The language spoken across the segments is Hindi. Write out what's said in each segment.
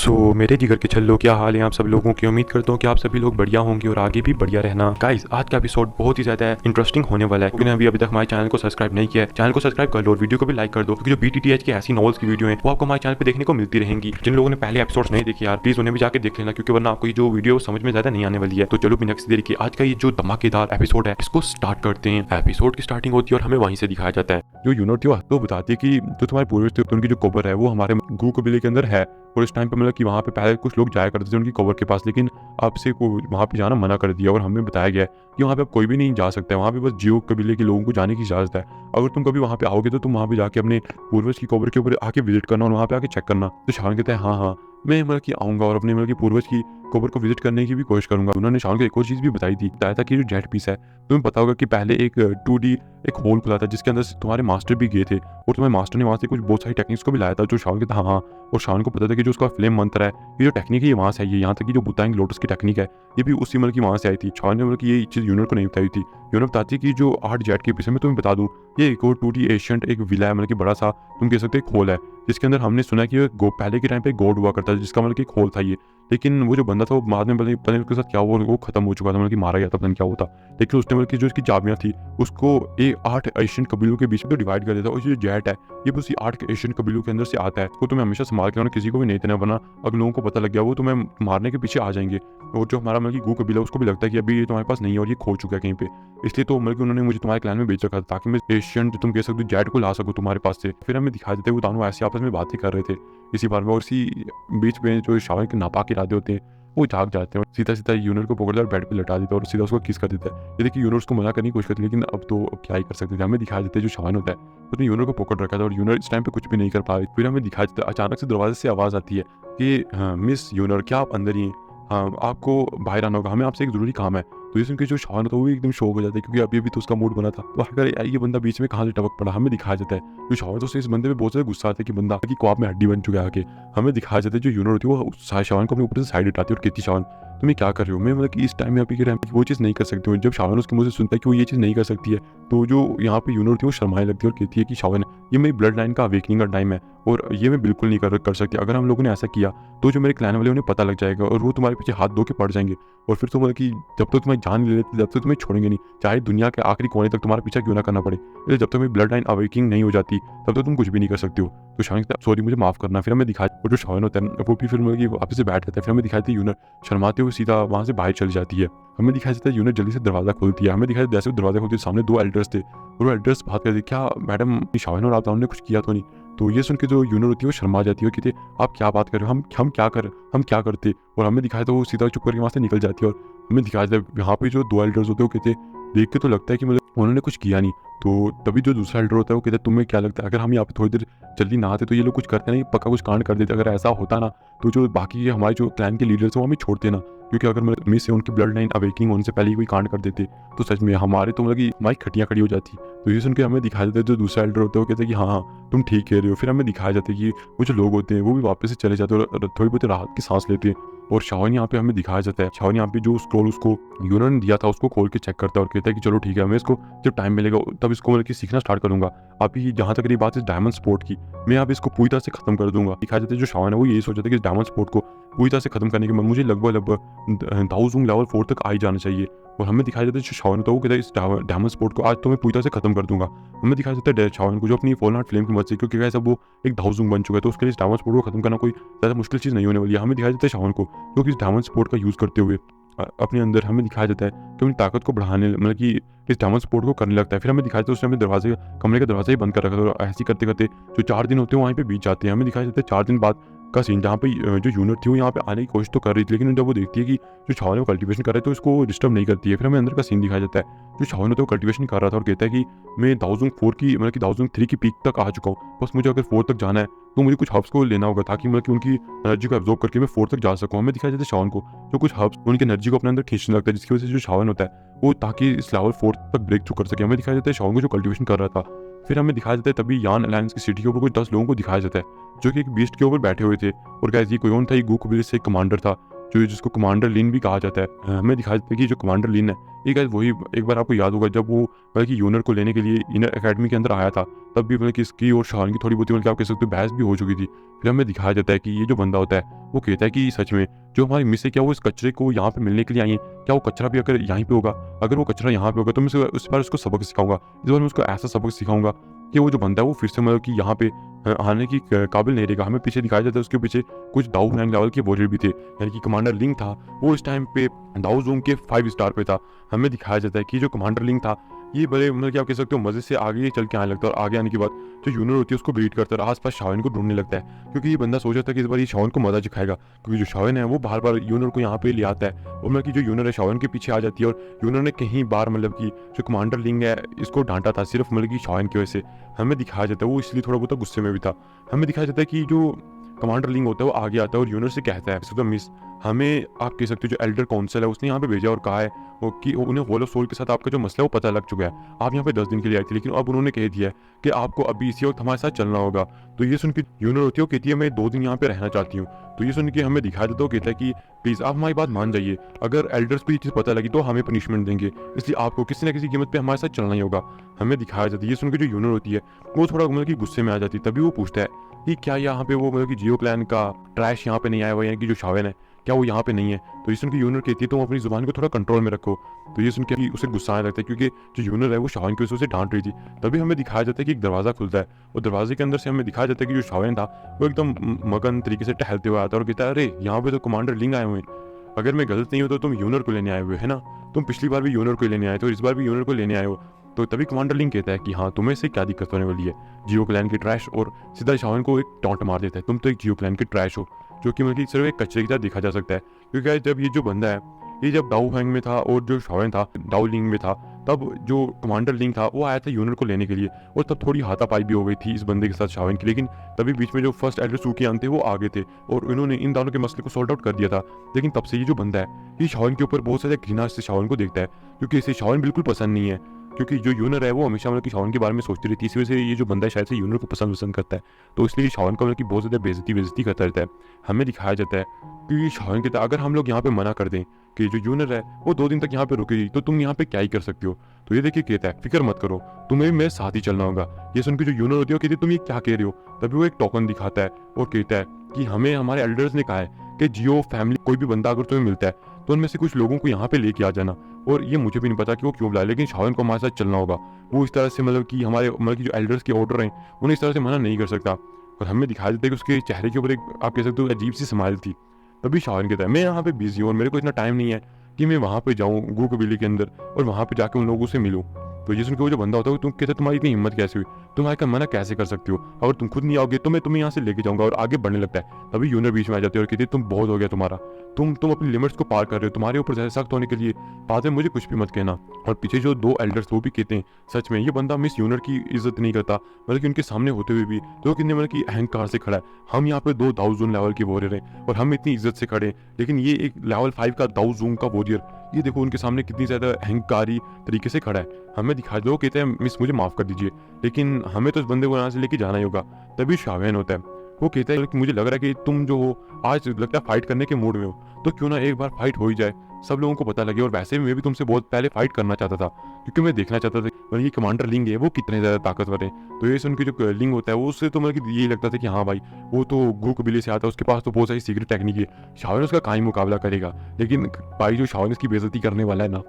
मेरे जिगर के छल्लो, क्या हाल है आप सब लोगों की। उम्मीद करता हूँ कि आप सभी लोग बढ़िया होंगे और आगे भी बढ़िया रहना। गाइस, आज का एपिसोड बहुत ही ज्यादा इंटरेस्टिंग होने वाला है, क्योंकि अभी तक हमारे चैनल को सब्सक्राइब नहीं किया है। चैनल को सब्सक्राइब कर लो और वीडियो को भी लाइक कर दो, क्योंकि जो बीटीटीएच की ऐसी नॉवेल्स की वीडियो है वो आपको हमारे चैनल पर देखने को मिलती रहेंगी। जिन लोगों ने पहले एपिसोड नहीं देखे यार, प्लीज उन्हें भी जाकर देख लेना, क्योंकि वरना आपको ये जो वीडियो समझ में ज्यादा नहीं आने वाली है। तो चलो बिना किसी देरी के आज का ये जो धमाकेदार एपिसोड है इसको स्टार्ट करते हैं। एपिसोड की स्टार्टिंग होती है और हमें वहीं से दिखाया जाता है जो यूनिट थी वो बताती है कि जो तुम्हारे पूर्वज थे उनकी जो कब्र है वो हमारे गू कबीले के अंदर है। और इस टाइम पे मतलब कि वहाँ पे पहले कुछ लोग जाया करते थे उनकी कब्र के पास, लेकिन अब से को वहाँ पे जाना मना कर दिया और हमें बताया गया है कि वहाँ पे अब कोई भी नहीं जा सकता है। वहाँ पे बस जियो कबीले के लोगों को जाने की इजाज़त है। अगर तुम कभी वहाँ पे आओगे तो तुम वहाँ पे जाके अपने पूर्वज की कब्र के ऊपर आके विजिट करना और वहाँ पे आके चेक करना। तो शान कहते हैं हाँ हाँ मैं मतलब कि आऊँगा और अपने मतलब कि पूर्वज की कब्र को विजिट करने की भी कोशिश करूंगा। उन्होंने शान को एक और चीज़ भी बताया था कि जो जेट पीस है तुम्हें पता होगा कि पहले एक 2D एक होल खुला था जिसके अंदर तुम्हारे मास्टर भी गए थे और तुम्हारे मास्टर ने वहाँ से कुछ बहुत सारी टेक्निक्स को भी लाया था। जो शान कहता हाँ और शान को पता था कि जो उसका फ्लेम मंत्र है ये जो टेक्निक है ये वहाँ से आई है। यहाँ तक कि जो बुताइंग लोटस की टेक्निक है ये भी उसी मतलब की वहाँ से आई थी। शान ने मतलब कि ये चीज़ यूनिट को नहीं बताई थी। यूनिट बताती है कि जो 8 जेट के पीछे मैं तुम्हें बता दूँ ये एक और 2D एशियंट एक विला है, मतलब कि बड़ा सा तुम कह सकते एक होल है जिसके अंदर हमने सुना कि पहले के टाइम पे गॉड हुआ करता था जिसका मतलब कि एक होल था ये। लेकिन वो जो बंदा था वो बाद में पता नहीं उसके साथ क्या हुआ, वो खत्म हो चुका था, मतलब कि मारा गया था, पता नहीं क्या होता। लेकिन उसने मतलब कि जो इसकी चाबियां थी उसको 8 एशियन कबीलों के बीच में तो डिवाइड कर दिया था। और ये जो जेट है ये बस 8 एशियन कबीलों के अंदर से आता है। उसको तुम्हें हमेशा संभाल के किसी को भी नहीं देना, वरना अगर लोगों को पता लग गया वो तुम्हें मारने के पीछे आ जाएंगे। और जो हमारा मतलब कि गू कबीला उसको भी लगता है कि अभी ये तुम्हारे पास नहीं है और ये खो चुका है कहीं पे, इसलिए तो मतलब कि उन्होंने मुझे तुम्हारे क्लैन में बेच रखा था ताकि मैं एशियन तुम कह सकते हो जेट को ला सकूं तुम्हारे पास से। फिर हमें दिखा देते वो दोनों ऐसे आपस में बातें कर रहे थे इसी बारे में, और इसी बीच में जो शावर के नापाक इरादे होते हैं वो जाग जाते हैं और सीधा सीधा यूनिट को पकड़ता है और बेड पे लटा देता है और सीधा उसको किस कर देता है। ये देखिए यूनिट उसको मना करने की कोशिश करती है, लेकिन अब तो क्या ही कर सकते थे। हमें दिखाया देते हैं जो शावन होता है उसने यूनिट को पकड़ रखा था और यूनिट इस टाइम पे कुछ भी नहीं कर पा रही। फिर हमें दिखाया देता है अचानक से दरवाजे से आवाज़ आती है कि हाँ, मिस यूनिट क्या आप अंदर ही हैं? हाँ आपको बाहर आना होगा, हमें आपसे एक ज़रूरी काम है। तो ये सुन के जो शान होता है वो भी एकदम शॉक हो जाता है, क्योंकि अभी अभी तो उसका मूड बना था। तो अगर ये बंदा बीच में कहाँ से टपक पड़ा। हमें दिखाया जाता है जो शान तो इस बंदे पे बहुत ज़्यादा गुस्सा आता है कि बंदा की ख्वाब में हड्डी बन चुका है आके। हमें दिखाया जाता है जो यूनिट होती है वो शान को अपने ऊपर से साइड हटाती है और कहती शान तुम ये क्या कर रहे हो। मैं मतलब कि इस टाइम में अभी के टाइम वो चीज़ नहीं कर सकती हूँ। जब शावन उसके मुँह से सुनता है कि वो ये चीज़ नहीं कर सकती है तो जो यहाँ पे यूनिट थी वो शर्माने लगती है और कहती है कि शावन ये मेरी ब्लड लाइन का अवेकनिंग का टाइम है और ये मैं बिल्कुल नहीं कर सकती। अगर हम लोगों ने ऐसा किया तो जो मेरे क्लैन वाले उन्हें पता लग जाएगा और वो तुम्हारे पीछे हाथ धो के पड़ जाएंगे और फिर तुम मतलब कि जब तक तुम्हें जान ले लेते जब तक तुम्हें छोड़ेंगे नहीं, चाहे दुनिया के आखिरी कोने तक तुम्हारा पीछा क्यों ना करना पड़े। जब तक मेरी ब्लड लाइन अवेकिंग नहीं हो जाती तब तक तुम कुछ भी नहीं कर सकते हो। तो शान कहता है सॉरी मुझे माफ़ करना। फिर हमें दिखाया और जो शान होता है वो भी फिर मतलब कि वापस से बैठ जाता है। फिर हमें दिखाती है यूनिट शर्माते हुए सीधा वहाँ से बाहर चली जाती है। हमें दिखाया जाता है यूनिट जल्दी से दरवाज़ा खोलती है। हमें दिखाया जैसे वो दरवाज़ा खोलती है सामने 2 एल्डर्स थे और वो एल्डर्स बात करते क्या मैडम शावन और आप ने कुछ किया तो नहीं। तो ये सुन के जो यूनिट होती है वो शर्मा जाती है और कहते आप क्या बात कर रहे हो, हम क्या करते। और हमें दिखाया था वो सीधा चुप करके वहाँ से निकल जाती है। और हमें दिखाया जाता है यहाँ पे जो 2 एल्डर्स होते हैं वो कहते देख के तो लगता है कि मतलब उन्होंने कुछ किया नहीं। तो तभी जो दूसरा एल्डर होता है वो कहता है तुम्हें क्या लगता है अगर हम यहाँ पे थोड़ी देर जल्दी ना आते तो ये लोग कुछ करते नहीं, पक्का कुछ कांड कर देते। अगर ऐसा होता ना तो जो बाकी हमारे जो क्लैन के लीडर्स हैं वो हमें छोड़ते ना, क्योंकि अगर मतलब मिस से उनकी ब्लड लाइन अवेकिंग होने से पहले ही कोई कांड कर देते तो सच में हमारे तो मतलब कि हमारी खटियाँ खड़ी हो जाती। तो ये सुन के हमें दिखाया जाता है जो दूसरा एल्डर होता है वो कहते हैं कि हाँ तुम ठीक कह रहे हो। फिर हमें दिखाया जाता है कि वो जो लोग होते हैं वो भी वापस से चले जाते हैं और थोड़ी बहुत राहत की सांस लेते हैं। और शावन यहाँ पे हमें दिखाया जाता है शावन यहाँ पे जो स्क्रॉल उसको यूनिट ने दिया था उसको खोल के चेक करता है और कहता है कि चलो ठीक है मैं इसको जब टाइम मिलेगा तब इसको मतलब कि सीखना स्टार्ट करूंगा। अभी जहाँ तक रही बात इस डायमंड स्पोर्ट की मैं अब इसको पूरी तरह से खत्म कर दूंगा। दिखाया जाता है जो शावन है वो यही सोचा था कि इस डायमंड स्पोर्ट को पूरी तरह से खत्म करने के बाद मुझे लगभग 1000 लेवल 4 तक आ ही जाना चाहिए। और हमें दिखाया जाता है जो शावन होता है वो कहता है इस डायमंड स्पोर्ट को आज तो मैं पूरी तरह से खत्म कर दूंगा। हमें दिखाया जाता है शावन को जो अपनी फॉल नॉट फ्लेम की मदद से, क्योंकि वैसे वो एक 1000 बन चुका है तो उसके लिए इस डायमंड स्पोर्ट को खत्म करना कोई ज़्यादा मुश्किल चीज़ नहीं होने वाली है। हमें दिखाया जाता है शावन को जो कि इस डायमंड स्पोर्ट का यूज़ करते हुए अपने अंदर हमें दिखाया जाता है कि अपनी ताकत को बढ़ाने मतलब कि इस डायमंड स्पोर्ट को करने लगता है। फिर हमें दिखाया जाता है उसने दरवाजे कमरे का दरवाजा ही बंद कर रखा था और ऐसे करते करते जो 4 दिन होते हैं वहीं पे बीत जाते हैं। हमें दिखाया जाता है 4 दिन बाद का सीन जहाँ पे जो यूनिट थी वो यहाँ पे आने की कोशिश तो कर रही थी, लेकिन जब वो देखती है कि जो शावन वो कल्टीवेशन कर रहा है तो इसको डिस्टर्ब नहीं करती है। फिर हमें अंदर का सीन दिखाया जाता है जो शावन होता है वो कल्टीवेशन कर रहा था और कहता है कि मैं 1004 की मतलब कि 1003 की पीक तक आ चुका हूँ, बस मुझे अगर 4 तक जाना है तो मुझे कुछ हब्स को लेना होगा ताकि मतलब कि उनकी एनर्जी को एब्जॉर्ब करके मैं 4 तक जा सकूँ। हमें दिखाया जाता है शावन को जो कुछ हब्स उनकी एनर्जी को अपने अंदर खींचने लगता है, जिसकी वजह से जो शावन होता है वो ताकि इस लेवल 4 तक ब्रेक थ्रू कर सके। हमें दिखाया जाता है शावन को जो कल्टीवेशन कर रहा था। फिर हमें दिखाया जाता है तभी यान अलायंस की सिटी के ऊपर कुछ 10 लोगों को दिखाया जाता है जो कि एक बीस्ट के ऊपर बैठे हुए थे। और गाइस ये कोई और था, ये गू कबीले से एक कमांडर था जो जिसको कमांडर लिन भी कहा जाता है। हमें दिखाया जाता है कि जो कमांडर लिन है ये गाइस वही, एक बार आपको याद होगा जब वो बल्कि यूनर को लेने के लिए इनर एकेडमी के अंदर आया था, तब भी मतलब कि इसकी और शान की थोड़ी बहुत मतलब आप कह सकते हो बहस भी हो चुकी थी। फिर हमें दिखाया जाता है कि ये जो बंदा होता है वो कहता है कि सच में जो हमारी मिस है, क्या वो इस कचरे को यहाँ पे मिलने के लिए आई है, क्या वो कचरा भी अगर यहीं पे होगा, अगर वो कचरा यहाँ पे होगा तो मैं उस बार उसको सबक सिखाऊंगा, इस बार मैं उसको ऐसा सबक सिखाऊंगा कि वो जो बंदा है वो फिर से मतलब कि यहाँ पे आने की काबिल नहीं रहेगा। हमें पीछे दिखाया जाता है उसके पीछे कुछ दाऊ फैंग लेवल के वॉरियर भी थे, यानी कि कमांडर लिंग था वो इस टाइम पे दाऊ जूम के 5 स्टार पे था। हमें दिखाया जाता है कि जो कमांडर लिंग था ये बड़े मतलब कि आप कह सकते हो मजे से आगे चल के आने लगता है, और आगे आने के बाद जो यूनर होती है उसको ग्रीट करता है, आसपास शाओन को ढूंढने लगता है, क्योंकि ये बंदा सोच रहा था कि इस बार ये शाओन को मजा दिखाएगा, क्योंकि जो शाओन है वो बार बार यूनर को यहाँ पे ले आता है, और मतलब कि जो यूनर है शाओन के पीछे आ जाती है, और यूनर ने कहीं बार मतलब कि जो कमांडर लिंग है इसको डांटा था सिर्फ मतलब कि शाओन की वजह से। हमें दिखाया जाता है वो इसलिए थोड़ा बहुत गुस्से में भी था। हमें दिखाया जाता है कि जो कमांडर लिंग होता है वो आगे आता है और यूनर से कहता है तो मिस हमें आप कह सकते हो जो एल्डर काउंसिल है उसने यहाँ पे भेजा और कहा है वो कि उन्हें होल ऑफ सोल के साथ आपका जो मसला है वो पता लग चुका है, आप यहाँ पे 10 दिन के लिए आई थी, लेकिन अब उन्होंने कह दिया है कि आपको अभी इसी वक्त हमारे साथ चलना होगा। तो ये सुन के यूनर होती है वो कहती है मैं 2 दिन यहाँ पे रहना चाहती हूँ। तो ये सुन के हमें दिखा देता है, कहता है कि प्लीज़ आप हमारी बात मान जाइए, अगर एल्डर्स को ये चीज़ पता लगी तो हमें पनिशमेंट देंगे, इसलिए आपको किसी न किसी कीमत पे हमारे साथ चलना ही होगा। हमें दिखाया जाता है ये सुन के जो यूनर होती है वो थोड़ा मतलब कि गुस्से में आ जाती है। तभी वो पूछता है कि क्या यहाँ पे वो मतलब कि जियो क्लैन का ट्रैश यहाँ पे नहीं आया हुआ, यानी कि जो शावन है क्या वो यहाँ पे नहीं है। तो ये सुन के यूनर कहती है तुम अपनी जुबान को थोड़ा कंट्रोल में रखो। तो ये सुन के उसे गुस्सा आने लगता है, क्योंकि जो यूनर है वो शावन की वजह से डांट रही थी। तभी हमें दिखाया जाता है कि एक दरवाजा खुलता है, और दरवाजे के अंदर से हमें दिखाया जाता है कि जो शावन था वो एकदम मगन तरीके से टहलते हुए आता है और कहता है अरे यहाँ पे तो कमांडर लिंग आए हुए हैं, अगर मैं गलत नहीं हूँ तो तुम यूनर को लेने आए हुए है ना, तुम पिछली बार भी यूनर को लेने आए थे और इस बार भी यूनर को लेने आए हो। तो तभी कमांडर लिंग कहता है कि हाँ तुम्हें से क्या दिक्कत होने वाली है, जियो क्लैन की ट्रैश, और सीधा शावन को एक टॉन्ट मार देता है तुम तो एक जियो क्लैन की ट्रैश हो, जो कि मतलब सिर्फ एक कचरे की तरह देखा जा सकता है। क्योंकि जब ये जो बंदा है ये जब दाऊ फैंग में था और जो शावन था दाऊ लिंग में था, तब जो कमांडर लिंग था वो आया था यूनर को लेने के लिए, और तब थोड़ी हाथापाई भी हो गई थी इस बंदे के साथ शावन की, लेकिन तभी बीच में जो फर्स्ट एल्डर सूकियान थे वो आगे थे और इन्होंने इन दोनों के मसले को सॉल्ट आउट कर दिया था। लेकिन तब से ये जो बंदा है ये शावन के ऊपर बहुत सारे घृणा से शावन को देखता है, क्योंकि इसे शावन बिल्कुल पसंद नहीं है, क्योंकि जो यूनर है वो हमेशा मतलब कि शावन के बारे में सोचती रहती है, इसी वजह से ये जो बंदा है शायद से यूनर को पसंद करता है, तो इसलिए शावन को मतलब कि बहुत ज़्यादा बेइज्जती करता रहता है। हमें दिखाया जाता है कि शावन के अगर हम लोग यहाँ पे मना कर दें कि जो यूनर है वो 2 दिन तक यहाँ पे रुकेगी तो तुम यहाँ पे क्या ही कर सकते हो। तो ये देखिए कहता है फिक्र मत करो, तुम्हें मेरे साथ ही चलना होगा। ये सुन के जो यूनर होती है वो कहती है तुम ये क्या कह रहे हो। तभी वो एक टोकन दिखाता है और कहता है कि हमें हमारे एल्डर्स ने कहा है कि जियो फैमिली कोई भी बंदा अगर तुम्हें मिलता है तो उनमें से कुछ लोगों को यहाँ पे लेके आ जाना, और ये मुझे भी नहीं पता कि वो क्यों बुलाए, लेकिन शावन को हमारे साथ चलना होगा। वो इस तरह से मतलब कि हमारे मतलब कि जो एल्डर्स के ऑर्डर हैं उन्हें इस तरह से मना नहीं कर सकता। और हमें दिखा देता है कि उसके चेहरे के ऊपर एक आप कह सकते हो अजीब सी स्माइल थी। तभी शावन कहता है मैं यहाँ पे बिजी हूँ और मेरे को इतना टाइम नहीं है कि मैं वहाँ पे जाऊँ गू कबीले के अंदर और वहाँ पे जाके उन लोगों से मिलूँ। तो ये सुन के वो जो बंदा होता है तुम कहते तुम्हारी इतनी हिम्मत कैसे हुई, तुम आके मना कैसे कर सकते हो, अगर तुम खुद नहीं आओगे तो मैं तुम्हें यहाँ से लेके जाऊंगा, और आगे बढ़ने लगता है। तभी यूनर बीच में आ जाती है और कहती है तुम बहुत हो गया तुम्हारा, तुम अपनी लिमिट्स को पार कर रहे हो, तुम्हारे ऊपर ज्यादा सख्त होने के लिए बाद में मुझे कुछ भी मत कहना। और पीछे जो 2 एल्डर्स वो भी कहते हैं सच में ये बंदा मिस यूनर की इज्जत नहीं करता, मतलब कि उनके सामने होते हुए भी तो कितने मतलब कि अहंकार से खड़ा है। हम यहाँ पे 2 दाऊजून लेवल के वॉरियर हैं और हम इतनी इज्जत से खड़े हैं, लेकिन ये एक लेवल 5 का दाऊजून का वॉरियर, ये देखो उनके सामने कितनी ज्यादा अहंकारी तरीके से खड़ा है। हमें दिखा दो कहते हैं मिस मुझे माफ कर दीजिए, लेकिन हमें तो इस बंदे को यहाँ से लेके जाना ही होगा। तभी शावेन होता है वो कहता है कि मुझे लग रहा है कि तुम जो हो आज लगता है फाइट करने के मूड में हो, तो क्यों ना एक बार फाइट हो ही जाए, सब लोगों को पता लगे। और वैसे भी मैं भी तुमसे बहुत पहले फाइट करना चाहता था, क्योंकि मैं देखना चाहता था मतलब ये कमांडर लिंग है वो कितने ज्यादा ताकतवर है। तो ये सुन के जो लिंग होता है वो उससे तो मतलब यही लगता था कि हाँ भाई वो तो गू कबीले से आता है, उसके पास तो बहुत सारी सीक्रेट टेक्निक है, शावन उसका कहीं मुकाबला करेगा। लेकिन भाई जो शावन इसकी बेइज्जती करने वाला है ना,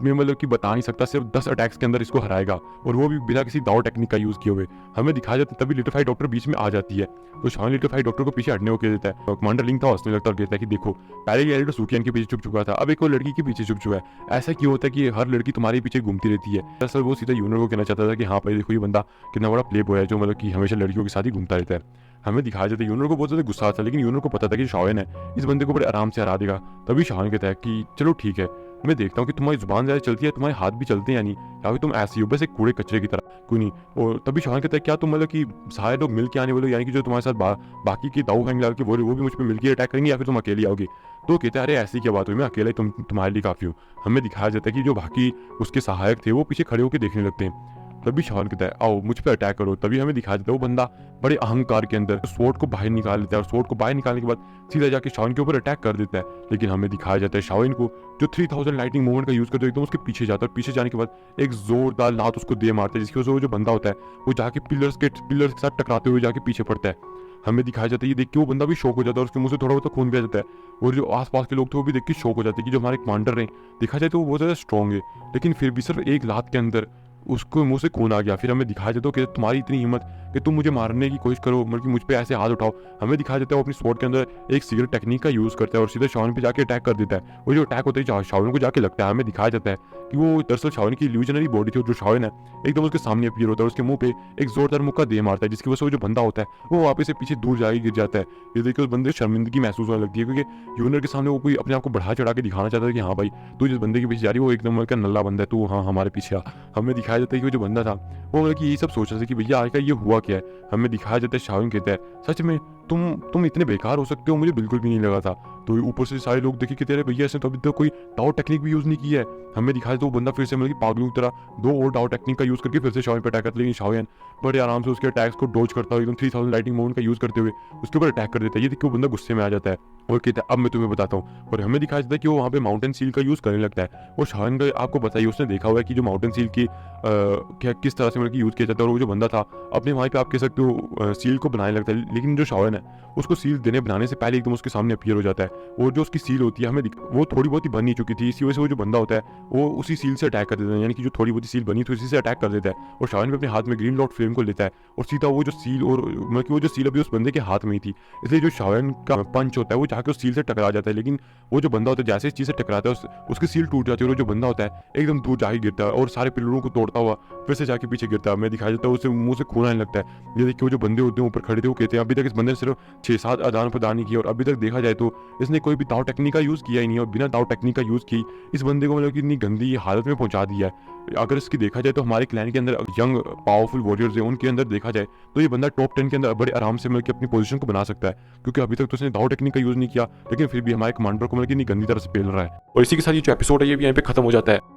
मैं मतलब कि बता नहीं सकता, सिर्फ 10 अटैक्स के अंदर इसको हराएगा, और वो भी बिना किसी दाव टेक्निक का यूज किए हुए। हमें दिखाया जाता है तभी लिटिफाई डॉक्टर बीच में आ जाती है, तो शावन लिटिफाई डॉक्टर को पीछे हटने को कह देता है। कमांडर लिंग था हंसने लगता है और कहता है कि देखो पहले ये एल्डर सूकियन के पीछे छुप चुका था, अब एक और लड़की के पीछे छुप चुका है, ऐसा क्यों होता है कि हर लड़की तुम्हारे पीछे घूमती रहती है। दरअसल वो सीधा यूनर को कहना चाहता था कि हाँ भाई देखो ये बंदा कितना बड़ा प्ले बॉय है जो मतलब कि हमेशा लड़कियों के साथ ही घूमता रहता है। हमें दिखाया जाता है यूनर को बहुत ज्यादा गुस्सा था, लेकिन यूनर को पता था कि शावन है इस बंदे को बड़े आराम से हरा देगा। तभी शावन कहता है कि चलो ठीक है, मैं देखता हूँ कि तुम्हारी जुबान ज्यादा चलती है, तुम्हारे हाथ भी चलते हैं या नहीं, या फिर तुम ऐसी हो बस एक कूड़े कचरे की तरह, कोई नहीं। और तभी शावन कहता है क्या तुम मतलब कि सारे लोग मिल के आने वाले, यानी कि जो तुम्हारे साथ बाकी के दाऊ फैंग लाल के वो भी मुझ पर मिलकर अटैक करेंगे, या फिर तुम अकेले आओगे। तो कहते हैं अरे ऐसी क्या बात हुई, मैं अकेला ही तुम्हारे लिए काफी हूँ। हमें दिखाया जाता है कि जो बाकी उसके सहायक थे वो पीछे खड़े होकर देखने लगते हैं। तभी शावन कहता है आओ मुझ पे अटैक करो। तभी हमें दिखाया जाता है वो बंदा बड़े अहंकार के अंदर स्वॉर्ड को बाहर निकाल लेता है और स्वॉर्ड को बाहर निकालने के बाद सीधा जाके शावन के ऊपर अटैक कर देता है। लेकिन हमें दिखाया जाता है शावन को जो 3000 लाइटिंग मूवमेंट का यूज करते एकदम उसके पीछे जाता है और पीछे जाने के बाद एक जोरदार लात उसको दे मारता है, जिसकी वजह से वो जो बंदा होता है वो जाके पिलर्स के साथ टकराते हुए जाके पीछे पड़ता है। हमें दिखाया जाता है ये देख के वो बंदा भी शौक हो जाता है और उसके मुंह से थोड़ा बहुत खून भी आ जाता है। और जो आसपास के लोग थे वो भी देख के शौक हो जाते हैं कि जो हमारे कमांडर हैं देखा जाए तो वो बहुत ज़्यादा स्ट्रॉन्ग है, लेकिन फिर भी सिर्फ एक लात के अंदर उसको मुंह से खून आ गया। फिर हमें दिखाया जाता है कि तुम्हारी इतनी हिम्मत कि तुम मुझे मारने की कोशिश करो, मतलब कि मुझ पे ऐसे हाथ उठाओ। हमें दिखाया जाता है वो अपनी स्वॉर्ड के अंदर एक सीक्रेट टेक्निक का यूज़ करता है और सीधा शावन पे जाके अटैक कर देता है। वो जो अटैक होता है शावन को जाके लगता है। हमें दिखाया जाता है कि वो दरअसल शावन की इल्यूजनरी बॉडी थी और जो शावन है एकदम उसके सामने अपीयर होता है और उसके मुंह पे एक जोरदार मुक्का दे मारता है, जिसकी वजह से वो जो बंदा होता है वो वापस से पीछे दूर जाके गिर जाता है। ये देखिए उस बंदे को शर्मिंदगी महसूस होने लगती है क्योंकि यूनर के सामने वो कोई अपने आप को बढ़ा चढ़ा के दिखाना चाहता है कि हाँ भाई तू जिस बंदे के पीछे जा रही है वो एकदम का नल्ला बंदा है, तू हाँ हमारे पीछे आ। हमें दिखाया जाता है कि वो जो बंदा था वो मतलब कि यही सब सोच रहा था कि भैया आज का ये हुआ क्या है। हमें दिखाया जाता है शावन कहता है सच में तुम इतने बेकार हो सकते हो, मुझे बिल्कुल भी नहीं लगा था। तो ऊपर से सारे लोग देखे कि तेरे भैया ऐसे तो अभी तक कोई दाव टेक्निक भी यूज नहीं की है। हमें दिखाया तो वो बंदा फिर से मतलब कि पागलों की तरह दो और दाव टेक्निक का यूज करके फिर से शावन पे अटैक करता है, लेकिन शावन बड़े आराम से उसके अटैक्स को डॉज करता हुआ एकदम 3000 लाइटिंग मूवमेंट का यूज करते हुए उसके ऊपर अटैक कर देता है। ये देख के वो बंदा गुस्से में आ जाता है और कहता है अब मैं तुम्हें बताता हूँ। और हमें दिखाया जाता है कि वो वहाँ पे माउंटेन सील का यूज करने लगता है। और शावन का आपको बताइए उसने देखा हुआ है कि जो माउंटेन सील की क्या किस तरह से मतलब कि यूज किया जाता है। और वो जो बंदा था अपने वहाँ पे आप कह सकते हो सील को बनाने लगता है, लेकिन जो शावन है उसको सील बनाने से पहले एकदम उसके सामने अपीयर हो जाता है। और जो उसकी सील होती है हमें वो थोड़ी बहुत ही बन नहीं चुकी थी, इसी वजह से वो जो बंदा होता है वो उसी सील से अटैक कर देता है, यानी कि जो थोड़ी बहुत सील बनी थी उसी से अटैक कर देता है। और शावन भी अपने हाथ में ग्रीन लॉर्ड फ्लेम को लेता है और सीधा वो जो सील और मतलब कि वो जो सील अभी उस बंदे के हाथ में ही थी, इसलिए जो शावन का पंच होता है वो जाके उस सील से टकरा जाता है। लेकिन वो जो बंदा होता है जैसे इस चीज से टकराता है उसकी सील टूट जाती है और जो बंदा होता है एकदम दूर जाके गिरता है और सारे पिलरों को तोड़ता हुआ फिर से जाके पीछे गिरता है। हमें दिखाया जाता है उसे मुंह से खून आने लगता है। ये देखिए वो जो बंदे होते हैं ऊपर खड़े थे वो कहते हैं अभी तक इस बंदे ने सिर्फ 6-7 आदान प्रदान नहीं किया और अभी तक देखा जाए तो इसने कोई भी दाव टेक्निक का यूज किया ही नहीं और बिना दाव टेक्निक का यूज की इस बंदे को मतलब कि इतनी गंदी हालत में पहुंचा दिया है। अगर इसकी देखा जाए तो हमारे क्लैन के अंदर यंग पावरफुल वॉरियर्स हैं, उनके अंदर देखा जाए तो ये बंदा टॉप 10 के अंदर बड़े आराम से मतलब कि अपनी पोजीशन को बना सकता है, क्योंकि अभी तक तो उसने दाव टेक्निक का यूज नहीं किया लेकिन फिर भी हमारे कमांडर को मतलब कि इतनी गंदी तरह से पेल रहा है। और इसी के साथ ये जो एपिसोड है ये भी यहाँ पे खत्म हो जाता है।